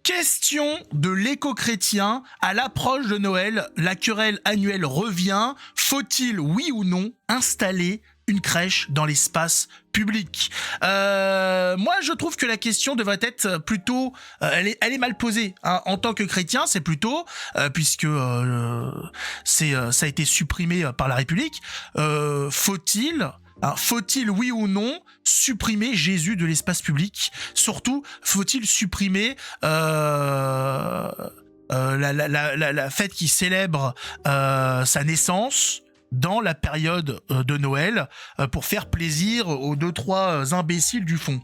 Question de l'éco-chrétien, à l'approche de Noël, la querelle annuelle revient. Faut-il, oui ou non, installer une crèche dans l'espace public? Moi, je trouve que la question devrait être plutôt... elle est mal posée. Hein. En tant que chrétien, c'est plutôt... puisque ça a été supprimé par la République. Faut-il, oui ou non, supprimer Jésus de l'espace public? Surtout, faut-il supprimer la fête qui célèbre sa naissance dans la période de Noël pour faire plaisir aux 2-3 imbéciles du fond?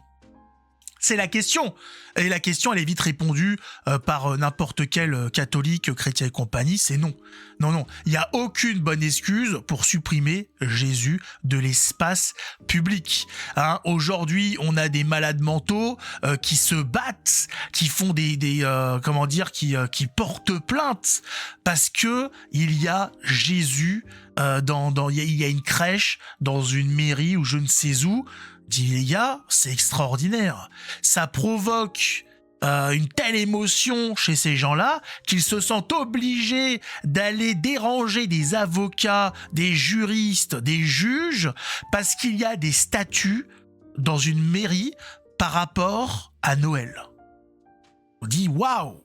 C'est la question. Et la question, elle est vite répondue par n'importe quel catholique, chrétien et compagnie, c'est non. Non. Il n'y a aucune bonne excuse pour supprimer Jésus de l'espace public. Hein, aujourd'hui, on a des malades mentaux qui se battent, qui font qui portent plainte parce que il y a Jésus il y a une crèche dans une mairie ou je ne sais où. Dit les gars, c'est extraordinaire. Ça provoque une telle émotion chez ces gens-là qu'ils se sentent obligés d'aller déranger des avocats, des juristes, des juges parce qu'il y a des statues dans une mairie par rapport à Noël. On dit waouh.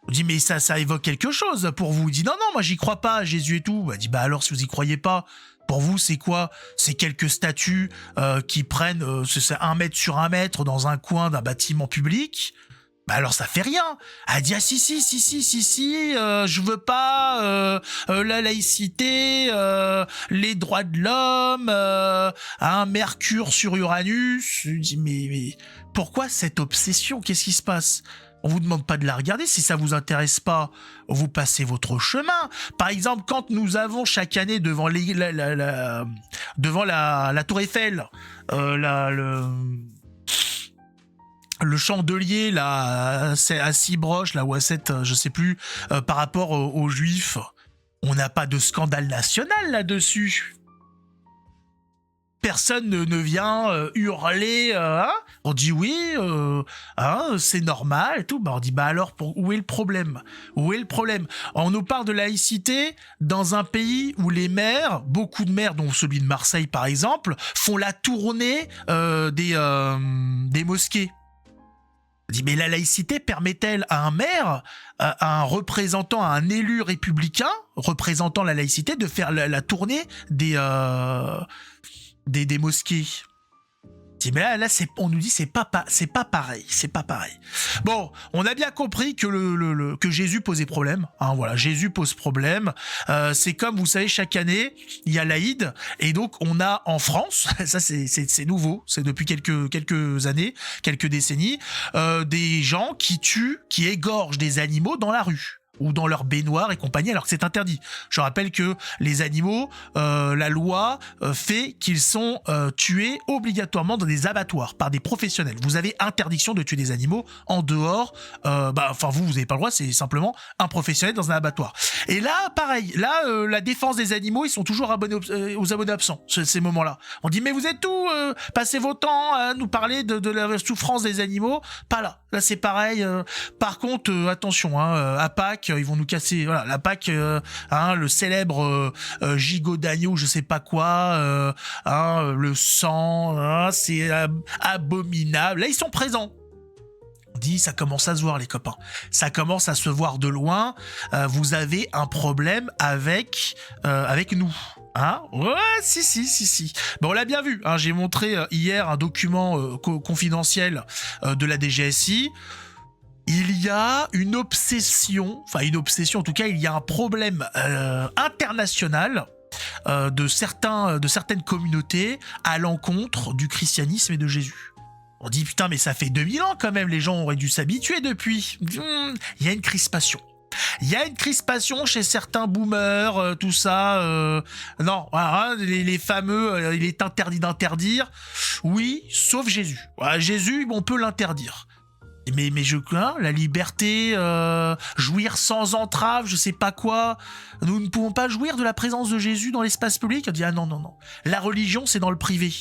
On dit mais ça évoque quelque chose pour vous. On dit non, moi j'y crois pas, Jésus et tout. On dit bah alors si vous y croyez pas, pour vous c'est quoi? C'est quelques statues qui prennent c'est 1 mètre sur 1 mètre dans un coin d'un bâtiment public. Bah alors ça fait rien. Elle dit ah si, je veux pas la laïcité, les droits de l'homme, un Mercure sur Uranus. Je dis mais pourquoi cette obsession? Qu'est-ce qui se passe? On vous demande pas de la regarder. Si ça vous intéresse pas, vous passez votre chemin. Par exemple, quand nous avons chaque année devant la Tour Eiffel, le chandelier là à 6 broches là ou à 7, je sais plus, par rapport aux Juifs, on n'a pas de scandale national là-dessus. Personne ne vient hurler. On dit oui, c'est normal et tout. Bah on dit bah alors où est le problème? On nous parle de laïcité dans un pays où les maires, beaucoup de maires, dont celui de Marseille par exemple, font la tournée des mosquées. On dit mais la laïcité permet-elle à un maire, à un représentant, à un élu républicain représentant la laïcité de faire la tournée des mosquées? Mais là on nous dit c'est pas pareil. Bon, on a bien compris que que Jésus posait problème. Hein, voilà, Jésus pose problème. C'est comme vous savez, chaque année il y a l'Aïd et donc on a en France, ça c'est nouveau, c'est depuis quelques années, quelques décennies, des gens qui tuent, qui égorgent des animaux dans la rue ou dans leur baignoire et compagnie, alors que c'est interdit. Je rappelle que les animaux, la loi fait qu'ils sont tués obligatoirement dans des abattoirs par des professionnels. Vous avez interdiction de tuer des animaux en dehors, vous n'avez pas le droit, c'est simplement un professionnel dans un abattoir. Et là, pareil, la défense des animaux, ils sont toujours abonnés aux abonnés absents, ces moments-là. On dit, mais vous êtes où? Passez vos temps à nous parler de la souffrance des animaux. Pas là. Là, c'est pareil. Par contre, attention, à Pâques, ils vont nous casser, voilà, la Pâques, le célèbre gigot d'agneau, je sais pas quoi, le sang, c'est abominable. Là, ils sont présents. On dit, ça commence à se voir, les copains. Ça commence à se voir de loin. Vous avez un problème avec nous. Hein? Ouais, si. Bon, on l'a bien vu. Hein, j'ai montré hier un document confidentiel de la DGSI. Il y a une obsession, en tout cas, il y a un problème international de certaines communautés à l'encontre du christianisme et de Jésus. On dit, putain, mais ça fait 2000 ans quand même, les gens auraient dû s'habituer depuis. Il y a une crispation. Il y a une crispation chez certains boomers, tout ça. Non, voilà, les fameux, il est interdit d'interdire. Oui, sauf Jésus. Voilà, Jésus, on peut l'interdire. Mais la liberté, jouir sans entrave, je sais pas quoi. Nous ne pouvons pas jouir de la présence de Jésus dans l'espace public. On dit, ah non. La religion, c'est dans le privé.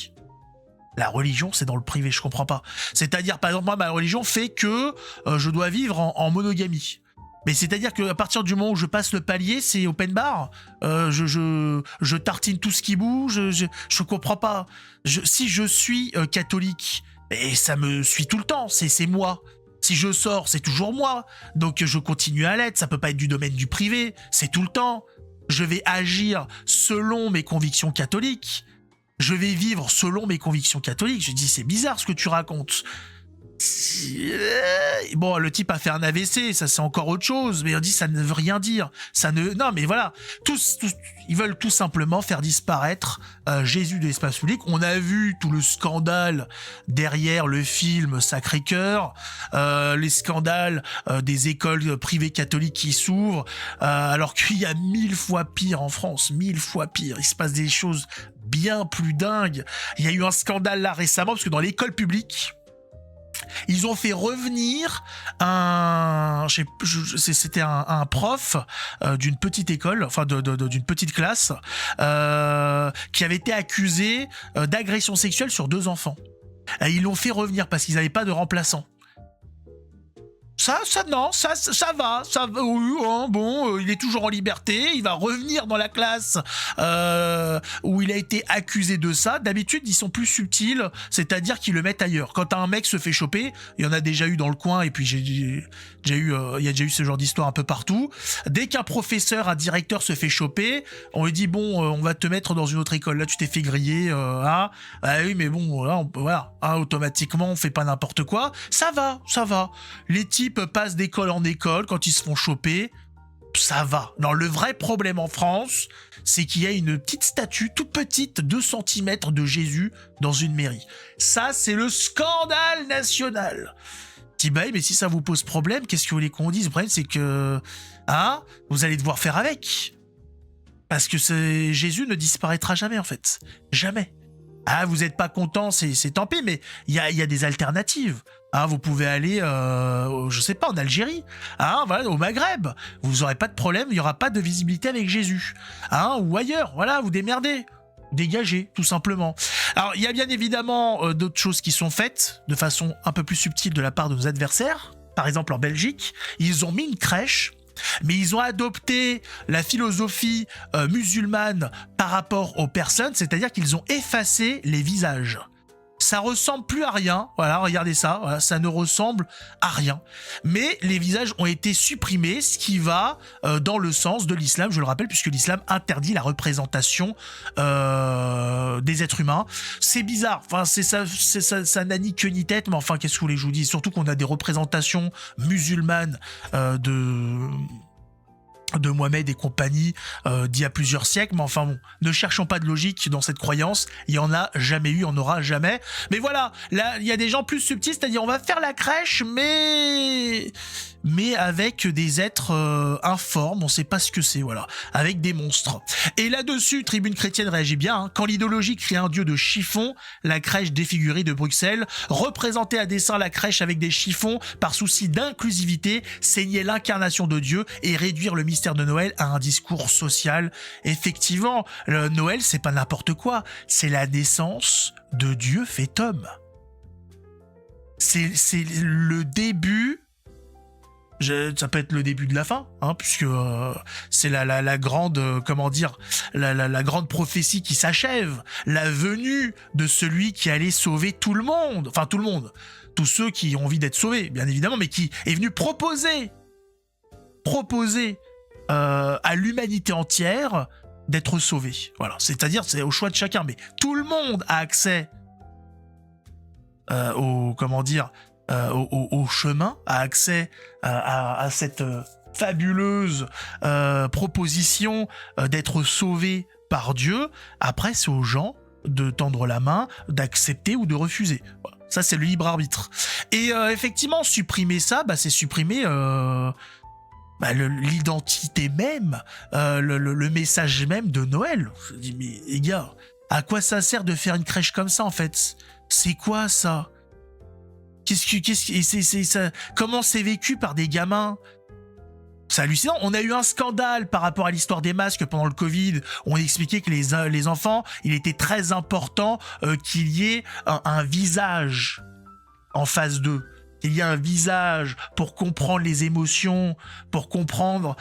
La religion, c'est dans le privé, je comprends pas. C'est-à-dire, par exemple, moi, ma religion fait que je dois vivre en monogamie. Mais c'est-à-dire qu'à partir du moment où je passe le palier, c'est open bar. Je tartine tout ce qui bouge. Je comprends pas. Si je suis catholique, et ça me suit tout le temps. C'est moi. Si je sors, c'est toujours moi. Donc je continue à l'être. Ça peut pas être du domaine du privé. C'est tout le temps. Je vais agir selon mes convictions catholiques. Je vais vivre selon mes convictions catholiques. Je dis, c'est bizarre ce que tu racontes. Bon, le type a fait un AVC, ça c'est encore autre chose, mais on dit ça ne veut rien dire. Non, mais voilà, tous, ils veulent tout simplement faire disparaître Jésus de l'espace public. On a vu tout le scandale derrière le film Sacré-Cœur, les scandales des écoles privées catholiques qui s'ouvrent, alors qu'il y a 1000 fois pire en France, 1000 fois pire. Il se passe des choses bien plus dingues. Il y a eu un scandale là récemment, parce que dans l'école publique, ils ont fait revenir c'était un prof d'une petite école, enfin d'une petite classe, qui avait été accusé d'agression sexuelle sur 2 enfants. Et ils l'ont fait revenir parce qu'ils n'avaient pas de remplaçant. Ça va, oui, hein, bon, il est toujours en liberté, il va revenir dans la classe où il a été accusé de ça. D'habitude, ils sont plus subtils, c'est-à-dire qu'ils le mettent ailleurs. Quand un mec se fait choper, il y en a déjà eu dans le coin, et puis il y a déjà eu ce genre d'histoire un peu partout. Dès qu'un professeur, un directeur se fait choper, on lui dit, bon, on va te mettre dans une autre école, là tu t'es fait griller, ah oui, mais bon, là, voilà, hein, automatiquement, on fait pas n'importe quoi. Ça va. Les types passent d'école en école, quand ils se font choper, ça va. Non, le vrai problème en France, c'est qu'il y a une petite statue, toute petite, 2 cm de Jésus dans une mairie. Ça, c'est le scandale national. Bah, mais si ça vous pose problème, qu'est-ce que vous voulez qu'on dise? Le problème, c'est que, hein, vous allez devoir faire avec. Parce que Jésus ne disparaîtra jamais, en fait. Jamais. Ah, vous n'êtes pas content, c'est tant pis, mais il y a des alternatives. Hein, vous pouvez aller, je sais pas, en Algérie, hein, voilà, au Maghreb. Vous n'aurez pas de problème, il n'y aura pas de visibilité avec Jésus. Hein, ou ailleurs, voilà, vous démerdez. Dégagez, tout simplement. Alors, il y a bien évidemment d'autres choses qui sont faites de façon un peu plus subtile de la part de nos adversaires. Par exemple, en Belgique, ils ont mis une crèche, mais ils ont adopté la philosophie musulmane par rapport aux personnes, c'est-à-dire qu'ils ont effacé les visages. Ça ressemble plus à rien, voilà, regardez ça, voilà, ça ne ressemble à rien. Mais les visages ont été supprimés, ce qui va dans le sens de l'islam, je le rappelle, puisque l'islam interdit la représentation des êtres humains. C'est bizarre, enfin, ça n'a ni queue ni tête, mais enfin, qu'est-ce que vous voulez que je vous dise? Surtout qu'on a des représentations musulmanes de Mohamed et compagnie d'il y a plusieurs siècles, mais enfin bon, ne cherchons pas de logique dans cette croyance, il y en a jamais eu, il y en aura jamais. Mais voilà, là, il y a des gens plus subtils, c'est-à-dire on va faire la crèche, mais avec des êtres informes, on sait pas ce que c'est, voilà, avec des monstres. Et là-dessus, Tribune Chrétienne réagit bien, hein. Quand l'idéologie crée un dieu de chiffon, la crèche défigurée de Bruxelles, représenter à dessein la crèche avec des chiffons par souci d'inclusivité, c'est nier l'incarnation de Dieu et réduire le mystère de Noël à un discours social. Effectivement, Noël, c'est pas n'importe quoi, c'est la naissance de Dieu fait homme. C'est le début. Ça peut être le début de la fin, hein, puisque c'est la grande, comment dire, la grande prophétie qui s'achève, la venue de celui qui allait sauver tout le monde, enfin tout le monde, tous ceux qui ont envie d'être sauvés, bien évidemment, mais qui est venu proposer à l'humanité entière d'être sauvée. Voilà, c'est-à-dire c'est au choix de chacun, mais tout le monde a accès au chemin, a accès à cette fabuleuse proposition d'être sauvé par Dieu. Après, c'est aux gens de tendre la main, d'accepter ou de refuser. Voilà. Ça, c'est le libre arbitre. Et effectivement, supprimer ça, c'est supprimer l'identité même, le message même de Noël. Je dis, mais les gars, à quoi ça sert de faire une crèche comme ça, en fait? C'est quoi, ça? Comment c'est vécu par des gamins? C'est hallucinant. On a eu un scandale par rapport à l'histoire des masques pendant le Covid. On expliquait que les enfants, il était très important qu'il y ait un visage en phase 2. Il y a un visage pour comprendre les émotions, pour comprendre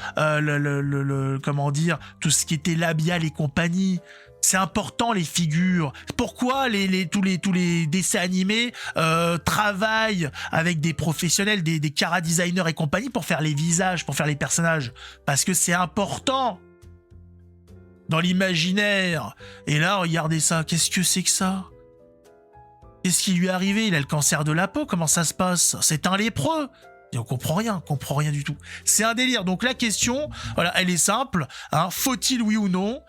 comment dire, tout ce qui était labial et compagnie. C'est important, les figures. Pourquoi tous les dessins animés travaillent avec des professionnels, des chara-designers et compagnie pour faire les visages, pour faire les personnages? Parce que c'est important dans l'imaginaire. Et là, regardez ça. Qu'est-ce que c'est que ça? Qu'est-ce qui lui est arrivé? Il a le cancer de la peau. Comment ça se passe? C'est un lépreux. Et on comprend rien du tout. C'est un délire. Donc la question, voilà, elle est simple. Hein, faut-il, oui ou non,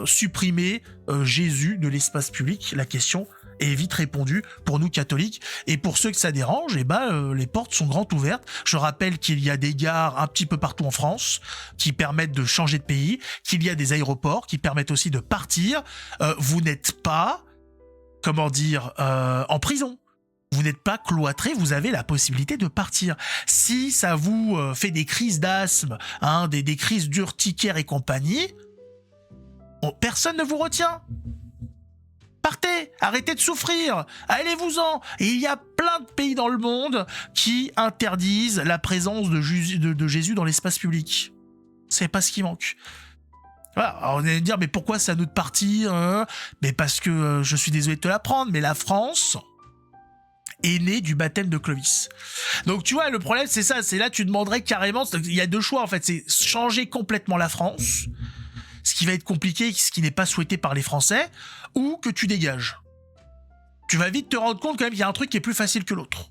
supprimer Jésus de l'espace public? La question est vite répondue pour nous catholiques, et pour ceux que ça dérange, les portes sont grandes ouvertes. Je rappelle qu'il y a des gares un petit peu partout en France qui permettent de changer de pays, qu'il y a des aéroports qui permettent aussi de partir. Vous n'êtes pas, comment dire, en prison. Vous n'êtes pas cloîtré, vous avez la possibilité de partir. Si ça vous fait des crises d'asthme, hein, des crises d'urticaire et compagnie, personne ne vous retient. Partez, arrêtez de souffrir, allez-vous-en. Et il y a plein de pays dans le monde qui interdisent la présence de Jésus dans l'espace public. C'est pas ce qui manque. Voilà, alors on allait me dire, mais pourquoi c'est à nous de partir, hein? Mais parce que, je suis désolé de te l'apprendre, mais la France est née du baptême de Clovis. Donc tu vois, le problème c'est ça, c'est là tu demanderais carrément, il y a deux choix en fait, c'est changer complètement la France, ce qui va être compliqué, ce qui n'est pas souhaité par les Français, ou que tu dégages. Tu vas vite te rendre compte quand même qu'il y a un truc qui est plus facile que l'autre.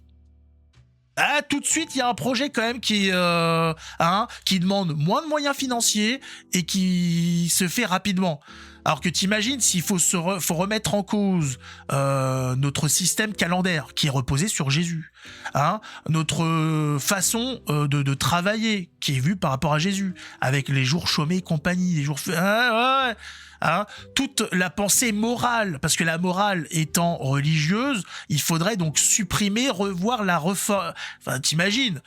Ah, tout de suite, il y a un projet quand même qui demande moins de moyens financiers et qui se fait rapidement. Alors que t'imagines s'il faut remettre en cause notre système calendaire qui est reposé sur Jésus, hein, notre façon de travailler qui est vue par rapport à Jésus, avec les jours chômés et compagnie, les jours... Hein, toute la pensée morale, parce que la morale étant religieuse, il faudrait donc supprimer, revoir la réforme. Enfin, t'imagines?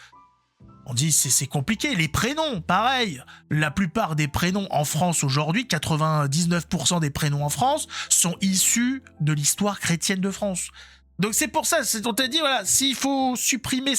On dit c'est compliqué. Les prénoms, pareil. La plupart des prénoms en France aujourd'hui, 99% des prénoms en France, sont issus de l'histoire chrétienne de France. Donc c'est pour ça, on t'a dit, voilà, s'il faut supprimer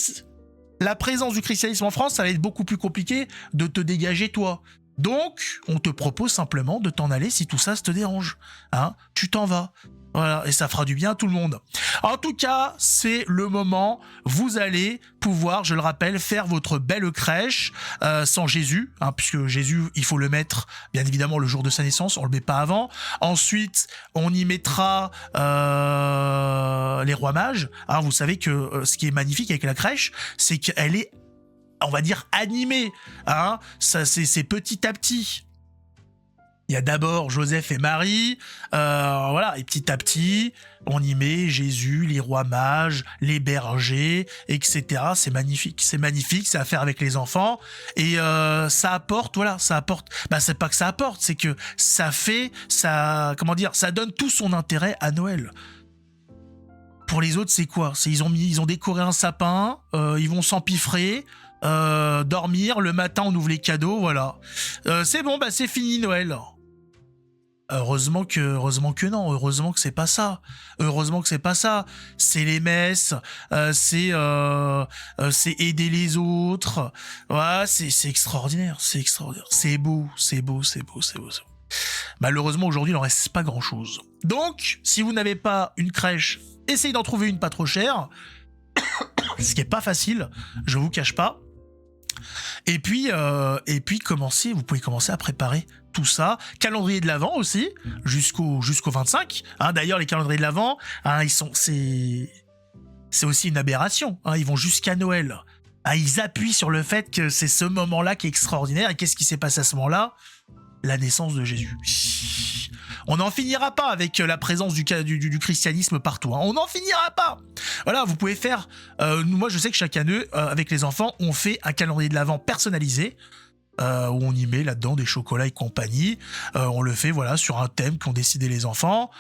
la présence du christianisme en France, ça va être beaucoup plus compliqué de te dégager toi. Donc, on te propose simplement de t'en aller si tout ça te dérange. Hein, tu t'en vas. Voilà, et ça fera du bien à tout le monde. En tout cas, c'est le moment. Vous allez pouvoir, je le rappelle, faire votre belle crèche sans Jésus, hein, puisque Jésus, il faut le mettre, bien évidemment, le jour de sa naissance. On le met pas avant. Ensuite, on y mettra les rois mages. Hein, vous savez que ce qui est magnifique avec la crèche, c'est qu'elle est, on va dire, animée. Hein, ça, c'est petit à petit. Il y a d'abord Joseph et Marie, voilà, et petit à petit, on y met Jésus, les rois mages, les bergers, etc. C'est magnifique, c'est à faire avec les enfants, et ça apporte, voilà, ça apporte, bah c'est pas que ça apporte, c'est que ça fait, ça, comment dire, ça donne tout son intérêt à Noël. Pour les autres, c'est quoi? Ils ont décoré un sapin, ils vont s'empiffrer, dormir, le matin on ouvre les cadeaux, voilà. C'est bon, bah c'est fini Noël. Heureusement que non, heureusement que c'est pas ça. C'est les messes, c'est aider les autres. Voilà, c'est extraordinaire, c'est beau. Malheureusement aujourd'hui il en reste pas grand chose. Donc, si vous n'avez pas une crèche, essayez d'en trouver une pas trop chère. Ce qui est pas facile, je vous cache pas. Et puis vous pouvez commencer à préparer tout ça. Calendrier de l'Avent aussi, jusqu'au 25. Hein, d'ailleurs, les calendriers de l'Avent, hein, c'est aussi une aberration. Hein, ils vont jusqu'à Noël. Ah, ils appuient sur le fait que c'est ce moment-là qui est extraordinaire. Et qu'est-ce qui s'est passé à ce moment-là? La naissance de Jésus. On n'en finira pas avec la présence du christianisme partout. Hein. On n'en finira pas. Voilà, vous pouvez faire... moi, je sais que chaque année, avec les enfants, on fait un calendrier de l'Avent personnalisé, où on y met là-dedans des chocolats et compagnie. On le fait, voilà, sur un thème qu'ont décidé les enfants.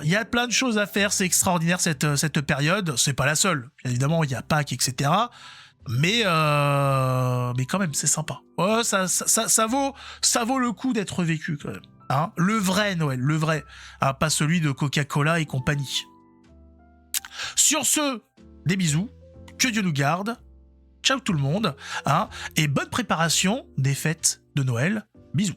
Il y a plein de choses à faire. C'est extraordinaire, cette période. C'est pas la seule. Bien évidemment, il y a Pâques, etc. Mais quand même, c'est sympa. Ouais, ça vaut le coup d'être vécu quand même. Hein, le vrai Noël, le vrai. Hein, pas celui de Coca-Cola et compagnie. Sur ce, des bisous. Que Dieu nous garde. Ciao tout le monde. Hein, et bonne préparation des fêtes de Noël. Bisous.